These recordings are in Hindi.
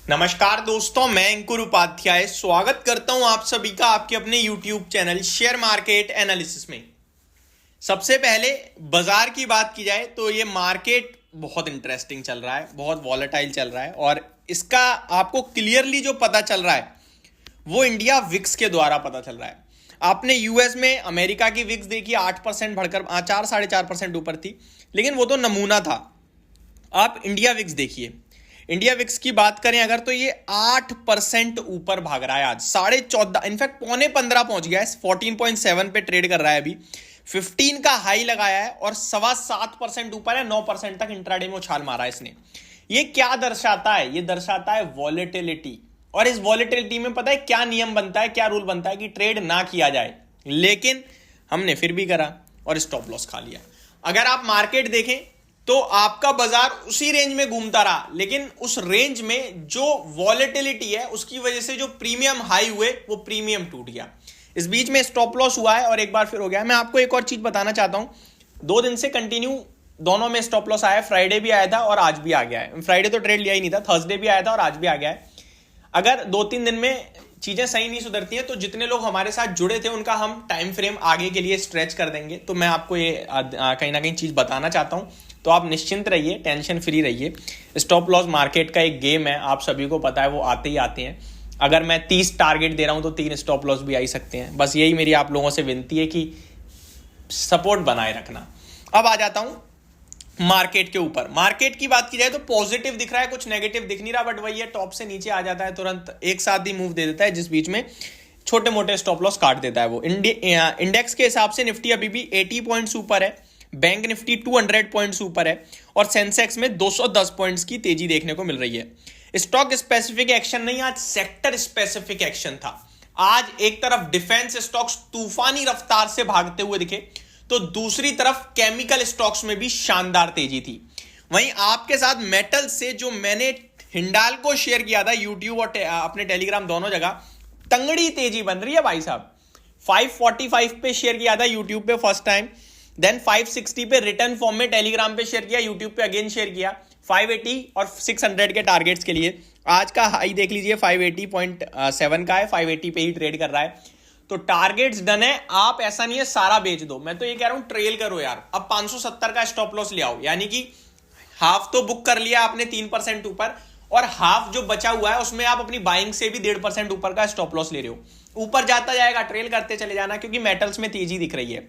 नमस्कार दोस्तों, मैं अंकुर उपाध्याय स्वागत करता हूं आप सभी का आपके अपने YouTube channel share market analysis में। सबसे पहले बाजार की बात की जाए तो ये मार्केट बहुत इंटरेस्टिंग चल रहा है, बहुत वॉलेटाइल चल रहा है और इसका आपको क्लियरली जो पता चल रहा है वो इंडिया विक्स के द्वारा पता चल रहा है। आपने यूएस में अमेरिका की विक्स देखी 8% बढ़कर 4-4.5% ऊपर थी, लेकिन वो तो नमूना था। आप इंडिया विक्स देखिए, इंडिया विक्स की बात करें अगर तो ये 8% ऊपर भाग रहा है आज, 14.5 इनफैक्ट 15.25 पहुंच गया है, 14.7 पे ट्रेड कर रहा है अभी। 15 का हाई लगाया है और 7.25% ऊपर है, 9% तक इंट्राडे में उछाल मारा है इसने। ये क्या दर्शाता है? ये दर्शाता है वॉलेटिलिटी। और इस वॉलेटिलिटी में पता है क्या नियम बनता है, क्या रूल बनता है कि ट्रेड ना किया जाए, लेकिन हमने फिर भी करा और स्टॉप लॉस खा लिया। अगर आप मार्केट देखें तो आपका बाजार उसी रेंज में घूमता रहा, लेकिन उस रेंज में जो वॉलेटिलिटी है उसकी वजह से जो प्रीमियम हाई हुए वो प्रीमियम टूट गया। इस बीच में स्टॉप लॉस हुआ है और एक बार फिर हो गया। मैं आपको एक और चीज बताना चाहता हूं, 2 दिन से कंटिन्यू दोनों में स्टॉप लॉस आया। फ्राइडे भी आया था और आज भी आ गया है। फ्राइडे तो ट्रेड लिया ही नहीं था, थर्सडे भी आया था और आज भी आ गया है। अगर 2-3 दिन में चीजें सही नहीं सुधरती हैं तो जितने लोग हमारे साथ जुड़े थे उनका हम टाइम फ्रेम आगे के लिए स्ट्रेच कर देंगे। तो मैं आपको ये कहीं ना कहीं चीज बताना चाहता हूं, तो आप निश्चिंत रहिए, टेंशन फ्री रहिए। स्टॉप लॉस मार्केट का एक गेम है, आप सभी को पता है, वो आते ही आते हैं। अगर मैं 30 टारगेट दे रहा हूं तो 3 स्टॉप लॉस भी आ ही सकते हैं। बस यही मेरी आप लोगों से विनती है कि सपोर्ट बनाए रखना। अब आ जाता हूं मार्केट के ऊपर। मार्केट की बात की जाए तो पॉजिटिव दिख रहा है, कुछ नेगेटिव दिख नहीं रहा, बट वही है, टॉप से नीचे आ जाता है तुरंत, एक साथ ही मूव दे देता है, जिस बीच में छोटे मोटे स्टॉप लॉस काट देता है वो। इंडेक्स के हिसाब से निफ्टी अभी भी 80 पॉइंट्स ऊपर है, बैंक निफ्टी 200 पॉइंट्स ऊपर है और सेंसेक्स में 210 पॉइंट्स की तेजी देखने को मिल रही है। स्टॉक स्पेसिफिक एक्शन नहीं, आज सेक्टर स्पेसिफिक एक्शन था। आज एक तरफ डिफेंस स्टॉक्स तूफानी रफ्तार से भागते हुए दिखे तो दूसरी तरफ केमिकल स्टॉक्स में भी शानदार तेजी थी। वहीं आपके साथ मेटल से जो मैंने हिंडाल्को शेयर किया था यूट्यूब और अपने टेलीग्राम दोनों जगह, तंगड़ी तेजी बन रही है भाई साहब। 545 पे शेयर किया था यूट्यूब पे फर्स्ट टाइम, देन 560 पे रिटर्न फॉर्म में टेलीग्राम पे शेयर किया, यूट्यूब पे अगेन शेयर किया, 580 और 600 के टारगेट्स के लिए। आज का हाई देख लीजिए 580.7 का है, 580 पे ही ट्रेड कर रहा है। तो टारगेट्स डन है। आप ऐसा नहीं है सारा बेच दो, मैं तो ये कह रहा हूं ट्रेल करो यार। अब 570 का स्टॉप लॉस ले आओ, यानी कि हाफ तो बुक कर लिया आपने 3% ऊपर, और हाफ जो बचा हुआ है उसमें आप अपनी बाइंग से भी 1.5% ऊपर का स्टॉप लॉस ले रहे हो। ऊपर जाता जाएगा, ट्रेल करते चले जाना, क्योंकि मेटल्स में तेजी दिख रही है।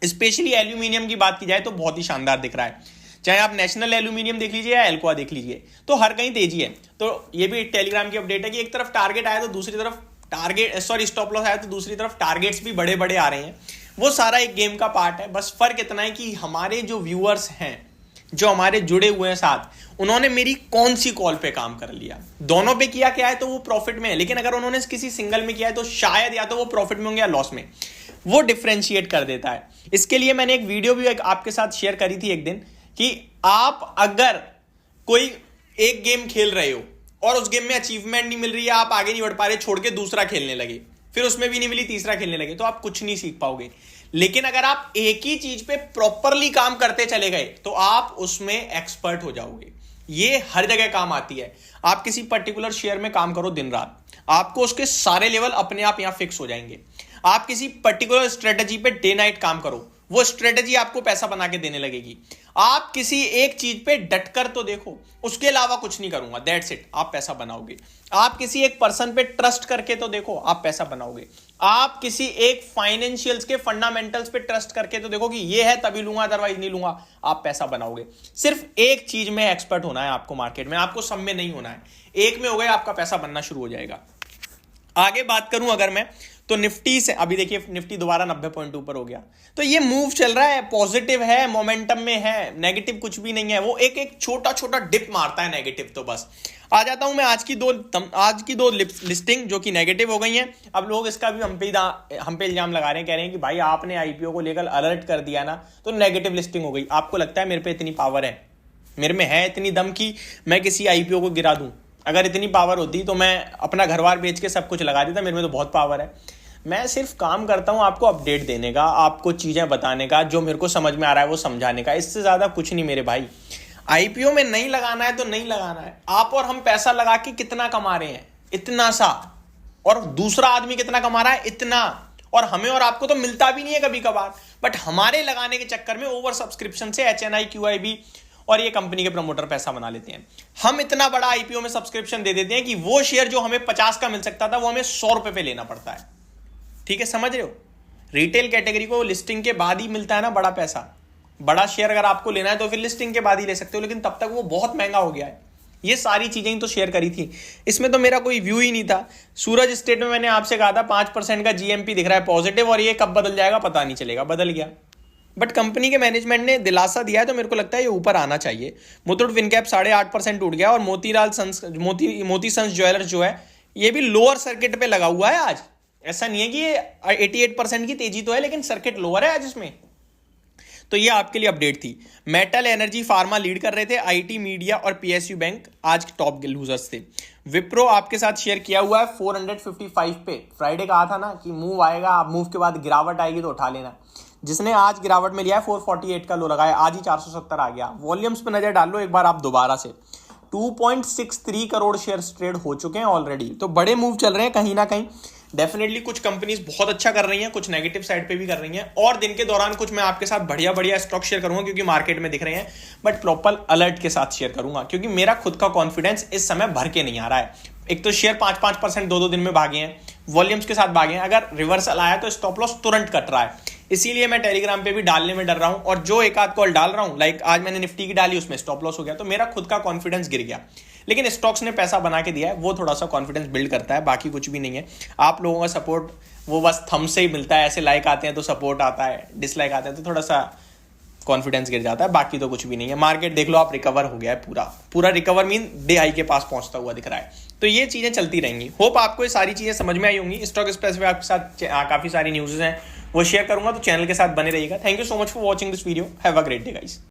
स्पेशली एल्यूमिनियम की बात की जाए तो बहुत ही शानदार दिख रहा है, चाहे आप नेशनल एल्यूमिनियम देख लीजिए या एल्कोआ देख लीजिए, तो हर कहीं तेजी है। तो ये भी टेलीग्राम की अपडेट है कि एक तरफ टारगेट आया तो दूसरी तरफ स्टॉप लॉस आया तो दूसरी तरफ टारगेट्स भी बड़े बड़े आ रहे हैं। वो सारा एक गेम का पार्ट है। बस फर्क इतना है कि हमारे जो व्यूअर्स हैं, जो हमारे जुड़े हुए हैं साथ, उन्होंने मेरी कौन सी कॉल पे काम कर लिया। दोनों पे किया क्या है तो वो प्रॉफिट में है, लेकिन अगर उन्होंने किसी सिंगल में किया है तो शायद या तो वो प्रॉफिट में होंगे या लॉस में। वो डिफरेंशिएट कर देता है। इसके लिए मैंने एक वीडियो भी आपके साथ शेयर करी थी एक दिन, कि आप अगर कोई एक गेम खेल रहे हो और उस गेम में अचीवमेंट नहीं मिल रही है, आप आगे नहीं बढ़ पा रहे, छोड़ के दूसरा खेलने लगे, फिर उसमें भी नहीं मिली, तीसरा खेलने लगे, तो आप कुछ नहीं सीख पाओगे। लेकिन अगर आप एक ही चीज पे प्रॉपरली काम करते चले गए तो आप उसमें एक्सपर्ट हो जाओगे। ये हर जगह काम आती है। आप किसी पर्टिकुलर शेयर में काम करो दिन रात, आपको उसके सारे लेवल अपने आप यहां फिक्स हो जाएंगे। आप किसी पर्टिकुलर स्ट्रेटजी पे डे नाइट काम करो, वो स्ट्रेटजी आपको पैसा बना के देने लगेगी। आप किसी एक चीज पे डटकर तो देखो, उसके अलावा कुछ नहीं करूंगा, दैट्स इट, आप पैसा बनाओगे। आप किसी एक पर्सन पे ट्रस्ट करके तो देखो, आप पैसा बनाओगे। आप किसी एक फाइनेंशियल्स के फंडामेंटल्स पे ट्रस्ट करके तो देखो कि ये है तभी लूंगा, अदरवाइज नहीं लूंगा, आप पैसा बनाओगे। सिर्फ एक चीज में एक्सपर्ट होना है आपको मार्केट में, आपको सब में नहीं होना है। एक में हो गए, आपका पैसा बनना शुरू हो जाएगा। आगे बात करूं अगर मैं, तो निफ्टी से अभी देखिए निफ्टी दोबारा 90 पॉइंट ऊपर हो गया। तो ये मूव चल रहा है, पॉजिटिव है, मोमेंटम में है, नेगेटिव कुछ भी नहीं है। वो एक छोटा छोटा डिप मारता है नेगेटिव। तो बस आ जाता हूं मैं आज की दो लिस्टिंग जो कि नेगेटिव हो गई हैं। अब लोग इसका भी हम पे इल्जाम लगा रहे हैं, कह रहे हैं कि भाई आपने आईपीओ को लेकर अलर्ट कर दिया ना, तो नेगेटिव लिस्टिंग हो गई। आपको लगता है मेरे पे इतनी पावर है, मेरे में है इतनी दम की मैं किसी आईपीओ को गिरा दूं? अगर इतनी पावर होती तो मैं अपना घर बार बेच के सब कुछ लगा देता। मेरे में तो बहुत पावर है। मैं सिर्फ काम करता हूं आपको अपडेट देने का, आपको चीजें बताने का, जो मेरे को समझ में आ रहा है वो समझाने का, इससे ज्यादा कुछ नहीं मेरे भाई। आईपीओ में नहीं लगाना है तो नहीं लगाना है। आप और हम पैसा लगा के कितना कमा रहे हैं, इतना सा, और दूसरा आदमी कितना कमा रहा है, इतना, और हमें और आपको तो मिलता भी नहीं है कभी कभार, बट हमारे लगाने के चक्कर में ओवर सब्सक्रिप्शन से एचएनआई, क्यूआईबी और ये कंपनी के प्रमोटर पैसा बना लेते हैं। हम इतना बड़ा आईपीओ में सब्सक्रिप्शन दे देते हैं कि वो शेयर जो हमें 50 का मिल सकता था वो हमें 100 रुपए पे लेना पड़ता है। ठीक है, समझ रहे हो? रिटेल कैटेगरी को लिस्टिंग के बाद ही मिलता है ना बड़ा पैसा। बड़ा शेयर अगर आपको लेना है तो फिर लिस्टिंग के बाद ही ले सकते हो, लेकिन तब तक वो बहुत महंगा हो गया है। ये सारी चीजें ही तो शेयर करी थी, इसमें तो मेरा कोई व्यू ही नहीं था। सूरज स्टेट में मैंने आपसे कहा था 5% का जीएमपी दिख रहा है पॉजिटिव, और ये कब बदल जाएगा पता नहीं चलेगा, बदल गया। बट कंपनी के मैनेजमेंट ने दिलासा दिया है तो मेरे को लगता है ये ऊपर आना चाहिए। मुथूट फिनकैप 8.5% उठ गया, और मोती सन्स ज्वेलर्स जो है ये भी लोअर सर्किट पे लगा हुआ है आज। ऐसा नहीं है कि ये 88% की तेजी तो है, लेकिन सर्किट लोअर है आज इसमें। तो ये आपके लिए अपडेट थी। मेटल, एनर्जी, फार्मा लीड कर रहे थे। आईटी, मीडिया और पीएसयू बैंक आज टॉप लूजर्स थे। विप्रो आपके साथ शेयर किया हुआ है 455 पे। फ्राइडे कहा था ना कि मूव आएगा, मूव के बाद गिरावट आएगी तो उठा लेना। जिसने आज गिरावट में लिया है 448 का लो लगाया, आज ही 470 आ गया। वॉल्यूम्स पे नजर डाल लो एक बार आप दोबारा से, 2.63 करोड़ शेयर ट्रेड हो चुके हैं ऑलरेडी। तो बड़े मूव चल रहे हैं कहीं ना कहीं। डेफिनेटली कुछ कंपनीज बहुत अच्छा कर रही हैं, कुछ नेगेटिव साइड पे भी कर रही हैं, और दिन के दौरान कुछ मैं आपके साथ बढ़िया बढ़िया स्टॉक शेयर करूंगा क्योंकि मार्केट में दिख रहे हैं, बट प्रॉपर अलर्ट के साथ शेयर करूंगा क्योंकि मेरा खुद का कॉन्फिडेंस इस समय भर के नहीं आ रहा है। एक तो शेयर 5% 2 दिन में भागे हैं, वॉल्यूम्स के साथ भागे हैं, अगर रिवर्सल आया तो स्टॉप लॉस तुरंत कट रहा है। इसीलिए मैं टेलीग्राम पे भी डालने में डर रहा हूं, और जो एक आध कॉल डाल रहा हूं, लाइक आज मैंने निफ्टी की डाली उसमें स्टॉप लॉस हो गया, तो मेरा खुद का कॉन्फिडेंस गिर गया। लेकिन स्टॉक्स ने पैसा बना के दिया है, वो थोड़ा सा कॉन्फिडेंस बिल्ड करता है, बाकी कुछ भी नहीं है। आप लोगों का सपोर्ट वो बस थंब से ही मिलता है, ऐसे लाइक आते हैं तो सपोर्ट आता है, डिसलाइक आते हैं तो थोड़ा सा कॉन्फिडेंस गिर जाता है, बाकी तो कुछ भी नहीं है। मार्केट देख लो आप, रिकवर हो गया है, पूरा रिकवर मीन डे हाई के पास पहुंचता हुआ दिख रहा है। तो ये चीजें चलती रहेंगी। होप आपको ये सारी चीजें समझ में आई होंगी। स्टॉक एक्सप्रेस पे आपके साथ काफी सारी न्यूज़ हैं, वो शेयर करूंगा, तो चैनल के साथ बने रहिएगा। Thank you so much for watching this video. Have a great day guys.